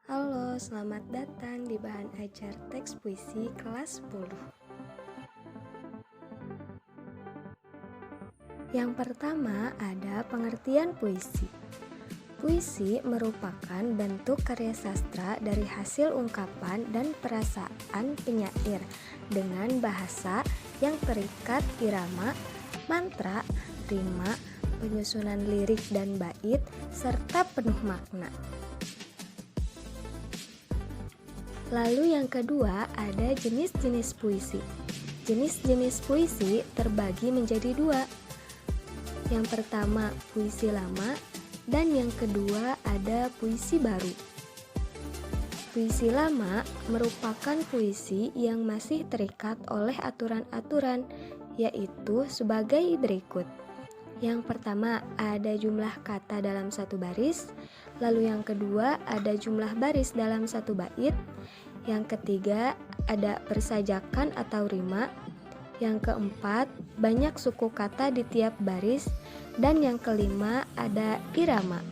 Halo, selamat datang di bahan ajar teks puisi kelas 10. Yang pertama ada pengertian puisi. Puisi merupakan bentuk karya sastra dari hasil ungkapan dan perasaan penyair dengan bahasa yang terikat irama, mantra, rima, penyusunan lirik dan bait, serta penuh makna. Lalu yang kedua ada jenis-jenis puisi. Jenis-jenis puisi terbagi menjadi dua. Yang pertama puisi lama dan yang kedua ada puisi baru. Puisi lama merupakan puisi yang masih terikat oleh aturan-aturan, yaitu sebagai berikut. Yang pertama ada jumlah kata dalam satu baris, lalu yang kedua ada jumlah baris dalam satu bait, yang ketiga ada persajakan atau rima, yang keempat banyak suku kata di tiap baris, dan yang kelima ada irama.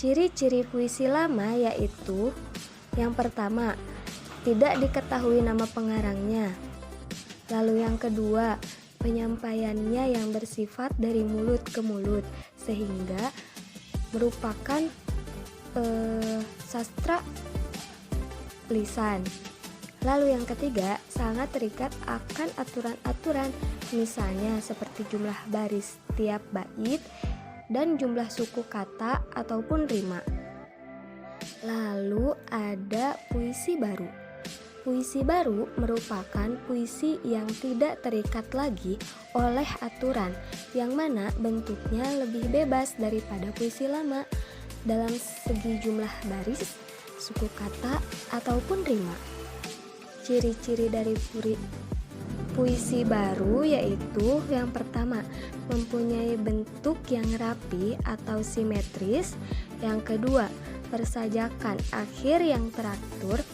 Ciri-ciri puisi lama yaitu yang pertama tidak diketahui nama pengarangnya, lalu yang kedua penyampaiannya yang bersifat dari mulut ke mulut sehingga merupakan sastra lisan. Lalu yang ketiga sangat terikat akan aturan-aturan, misalnya seperti jumlah baris tiap bait dan jumlah suku kata ataupun rima. Lalu ada puisi baru. Puisi baru merupakan puisi yang tidak terikat lagi oleh aturan, yang mana bentuknya lebih bebas daripada puisi lama dalam segi jumlah baris, suku kata, ataupun rima. Ciri-ciri dari puisi baru yaitu yang pertama mempunyai bentuk yang rapi atau simetris, yang kedua persajakan akhir yang teratur,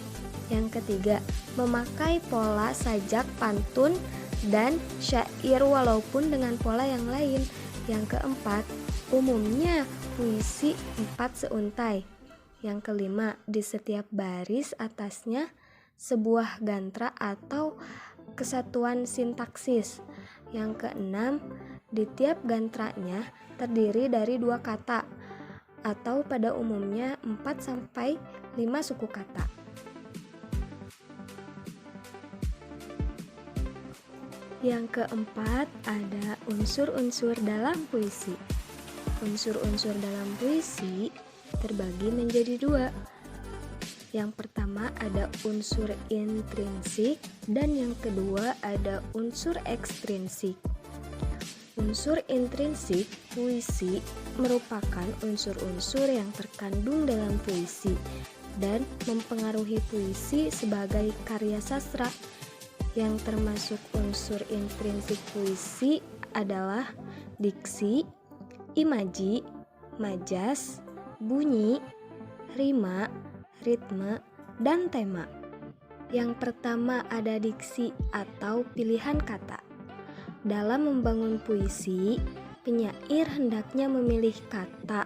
yang ketiga memakai pola sajak pantun dan syair walaupun dengan pola yang lain, yang keempat umumnya puisi 4 seuntai, yang kelima di setiap baris atasnya sebuah gantra atau kesatuan sintaksis, yang keenam di tiap gantranya terdiri dari 2 kata atau pada umumnya 4-5 suku kata. Yang keempat ada unsur-unsur dalam puisi. Unsur-unsur dalam puisi terbagi menjadi 2. Yang pertama ada unsur intrinsik dan yang kedua ada unsur ekstrinsik. Unsur intrinsik puisi merupakan unsur-unsur yang terkandung dalam puisi dan mempengaruhi puisi sebagai karya sastra. Yang termasuk unsur intrinsik puisi adalah diksi, imaji, majas, bunyi, rima, ritme, dan tema. Yang pertama ada diksi atau pilihan kata. Dalam membangun puisi, penyair hendaknya memilih kata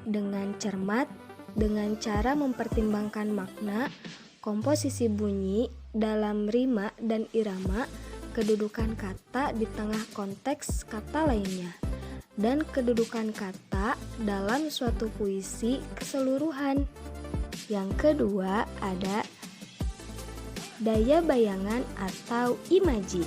dengan cermat dengan cara mempertimbangkan makna, komposisi bunyi dalam rima dan irama, kedudukan kata di tengah konteks kata lainnya, dan kedudukan kata dalam suatu puisi keseluruhan. Yang kedua ada daya bayangan atau imaji.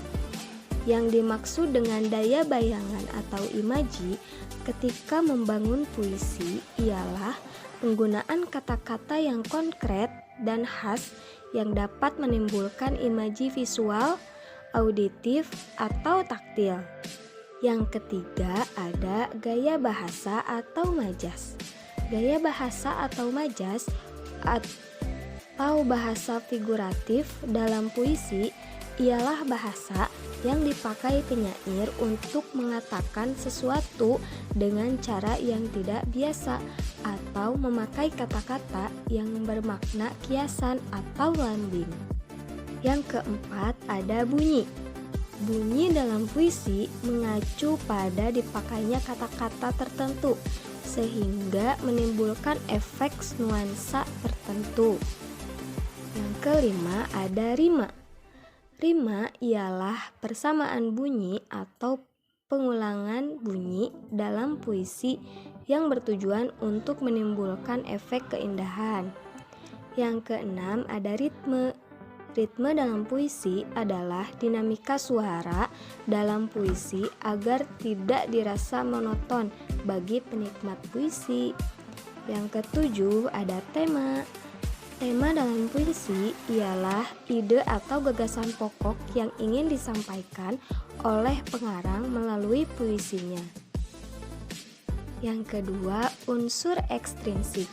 Yang dimaksud dengan daya bayangan atau imaji ketika membangun puisi ialah penggunaan kata-kata yang konkret dan khas yang dapat menimbulkan imaji visual, auditif, atau taktil. Yang ketiga ada gaya bahasa atau majas. Gaya bahasa atau majas atau bahasa figuratif dalam puisi ialah bahasa yang dipakai penyair untuk mengatakan sesuatu dengan cara yang tidak biasa atau memakai kata-kata yang bermakna kiasan atau lambing. Yang keempat ada bunyi. Bunyi dalam puisi mengacu pada dipakainya kata-kata tertentu sehingga menimbulkan efek nuansa tertentu. Yang kelima ada rima. Rima ialah persamaan bunyi atau pengulangan bunyi dalam puisi yang bertujuan untuk menimbulkan efek keindahan. Yang keenam ada ritme. Ritme dalam puisi adalah dinamika suara dalam puisi agar tidak dirasa monoton bagi penikmat puisi. Yang ketujuh ada tema. Tema dalam puisi ialah ide atau gagasan pokok yang ingin disampaikan oleh pengarang melalui puisinya. Yang kedua, unsur ekstrinsik.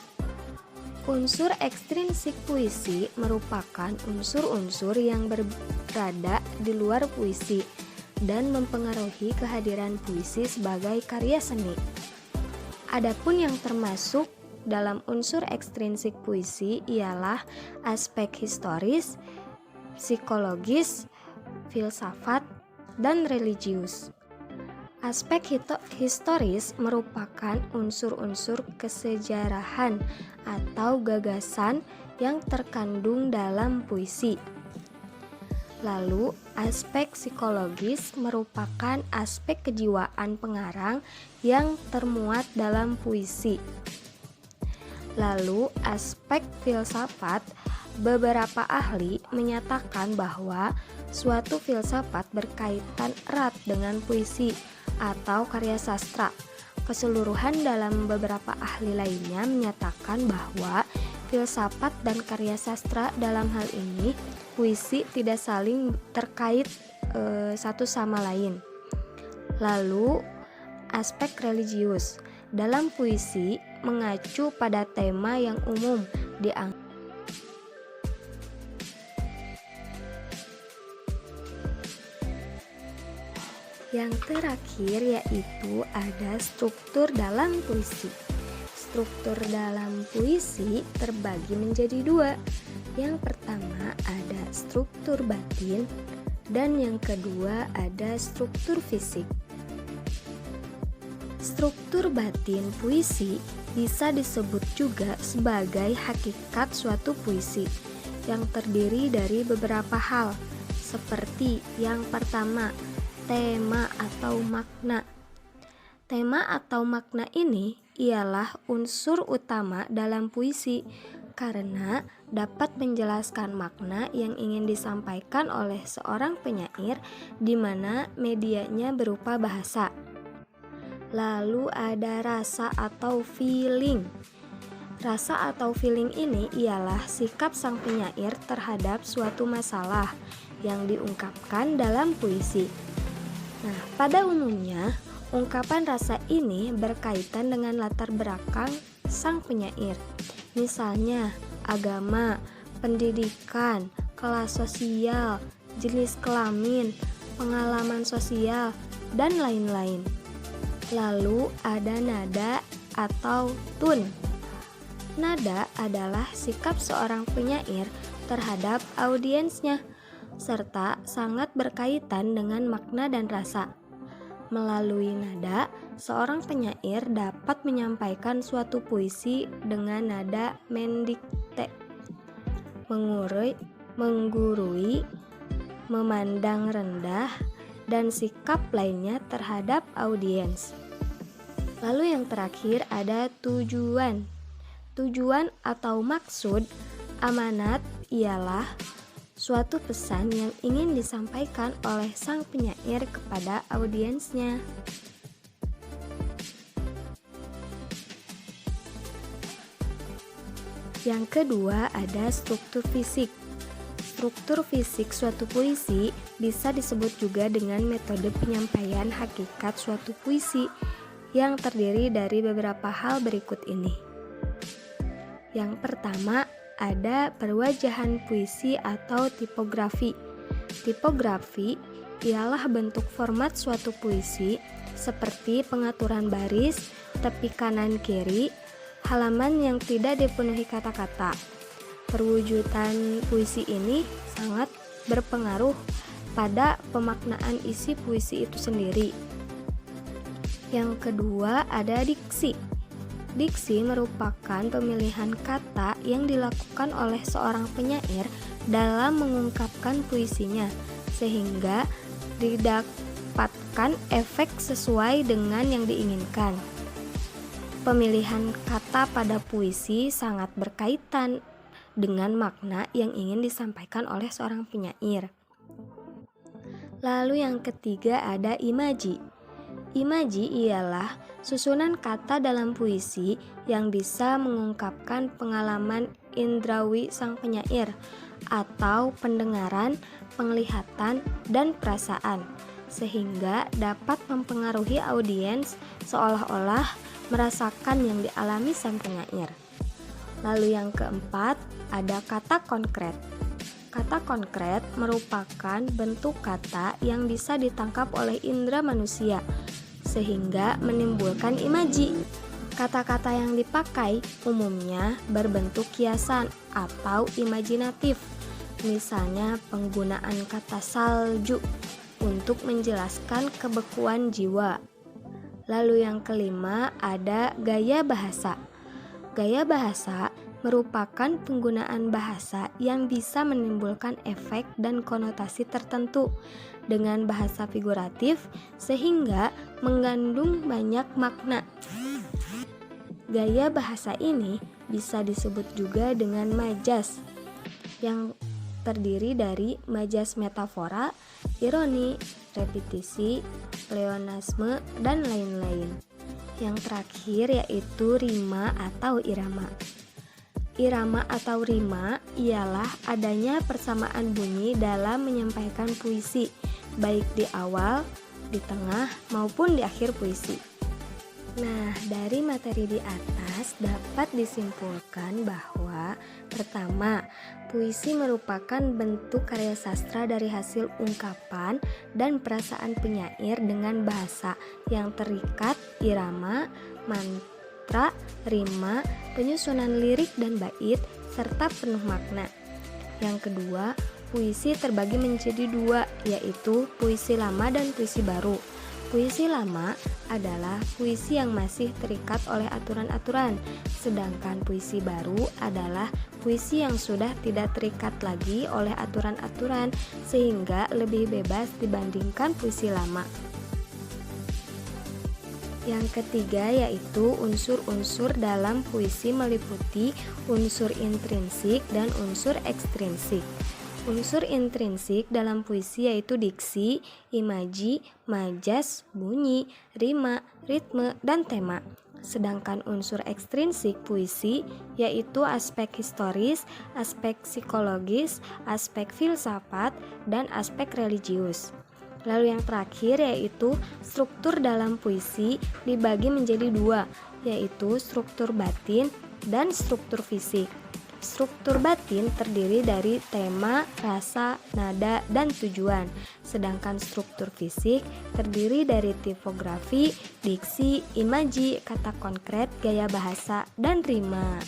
Unsur ekstrinsik puisi merupakan unsur-unsur yang berada di luar puisi dan mempengaruhi kehadiran puisi sebagai karya seni. Adapun yang termasuk dalam unsur ekstrinsik puisi ialah aspek historis, psikologis, filsafat, dan religius. Aspek historis merupakan unsur-unsur kesejarahan atau gagasan yang terkandung dalam puisi. Lalu, aspek psikologis merupakan aspek kejiwaan pengarang yang termuat dalam puisi. Lalu, aspek filsafat, beberapa ahli menyatakan bahwa suatu filsafat berkaitan erat dengan puisi atau karya sastra. Keseluruhan dalam beberapa ahli lainnya menyatakan bahwa filsafat dan karya sastra dalam hal ini puisi tidak saling terkait satu sama lain. Lalu, aspek religius dalam puisi mengacu pada tema yang umum dianggap. Yang terakhir yaitu ada struktur dalam puisi. Struktur dalam puisi terbagi menjadi dua. Yang pertama ada struktur batin dan yang kedua ada struktur fisik. Struktur batin puisi bisa disebut juga sebagai hakikat suatu puisi yang terdiri dari beberapa hal, seperti yang pertama, tema atau makna. Tema atau makna ini ialah unsur utama dalam puisi karena dapat menjelaskan makna yang ingin disampaikan oleh seorang penyair di mana medianya berupa bahasa. Lalu ada rasa atau feeling. Rasa atau feeling ini ialah sikap sang penyair terhadap suatu masalah yang diungkapkan dalam puisi. Nah, pada umumnya, ungkapan rasa ini berkaitan dengan latar belakang sang penyair. Misalnya, agama, pendidikan, kelas sosial, jenis kelamin, pengalaman sosial, dan lain-lain. Lalu ada nada atau tune. Nada adalah sikap seorang penyair terhadap audiensnya, serta sangat berkaitan dengan makna dan rasa. Melalui nada, seorang penyair dapat menyampaikan suatu puisi dengan nada mendikte, menggurui, memandang rendah, dan sikap lainnya terhadap audiens. Lalu yang terakhir ada tujuan. Tujuan atau maksud amanat ialah suatu pesan yang ingin disampaikan oleh sang penyair kepada audiensnya. Yang kedua ada struktur fisik. Struktur fisik suatu puisi bisa disebut juga dengan metode penyampaian hakikat suatu puisi yang terdiri dari beberapa hal berikut ini. Yang pertama, ada perwajahan puisi atau tipografi. Tipografi ialah bentuk format suatu puisi seperti pengaturan baris, tepi kanan kiri, halaman yang tidak dipenuhi kata-kata. Perwujudan puisi ini sangat berpengaruh pada pemaknaan isi puisi itu sendiri. Yang kedua ada diksi. Diksi merupakan pemilihan kata yang dilakukan oleh seorang penyair dalam mengungkapkan puisinya, sehingga didapatkan efek sesuai dengan yang diinginkan. Pemilihan kata pada puisi sangat berkaitan dengan makna yang ingin disampaikan oleh seorang penyair. Lalu yang ketiga ada imaji. Imaji ialah susunan kata dalam puisi yang bisa mengungkapkan pengalaman indrawi sang penyair atau pendengaran, penglihatan, dan perasaan, sehingga dapat mempengaruhi audiens seolah-olah merasakan yang dialami sang penyair. Lalu yang keempat ada kata konkret. Kata konkret merupakan bentuk kata yang bisa ditangkap oleh indera manusia, sehingga menimbulkan imaji. Kata-kata yang dipakai umumnya berbentuk kiasan atau imajinatif, misalnya penggunaan kata salju untuk menjelaskan kebekuan jiwa. Lalu yang kelima ada gaya bahasa. Gaya bahasa merupakan penggunaan bahasa yang bisa menimbulkan efek dan konotasi tertentu dengan bahasa figuratif sehingga mengandung banyak makna. Gaya bahasa ini bisa disebut juga dengan majas, yang terdiri dari majas metafora, ironi, repetisi, pleonasme, dan lain-lain. Yang terakhir yaitu rima atau irama. Irama atau rima ialah adanya persamaan bunyi dalam menyampaikan puisi, baik di awal, di tengah, maupun di akhir puisi. Nah, dari materi di atas dapat disimpulkan bahwa pertama, puisi merupakan bentuk karya sastra dari hasil ungkapan dan perasaan penyair dengan bahasa yang terikat, irama, mantra, rima, penyusunan lirik dan bait, serta penuh makna. Yang kedua, puisi terbagi menjadi dua, yaitu puisi lama dan puisi baru. Puisi lama adalah puisi yang masih terikat oleh aturan-aturan, sedangkan puisi baru adalah puisi yang sudah tidak terikat lagi oleh aturan-aturan sehingga lebih bebas dibandingkan puisi lama. Yang ketiga yaitu unsur-unsur dalam puisi meliputi unsur intrinsik dan unsur ekstrinsik. Unsur intrinsik dalam puisi yaitu diksi, imaji, majas, bunyi, rima, ritme, dan tema. Sedangkan unsur ekstrinsik puisi yaitu aspek historis, aspek psikologis, aspek filsafat, dan aspek religius. Lalu yang terakhir yaitu struktur dalam puisi dibagi menjadi dua, yaitu struktur batin dan struktur fisik. Struktur batin terdiri dari tema, rasa, nada, dan tujuan. Sedangkan struktur fisik terdiri dari tipografi, diksi, imaji, kata konkret, gaya bahasa, dan rima.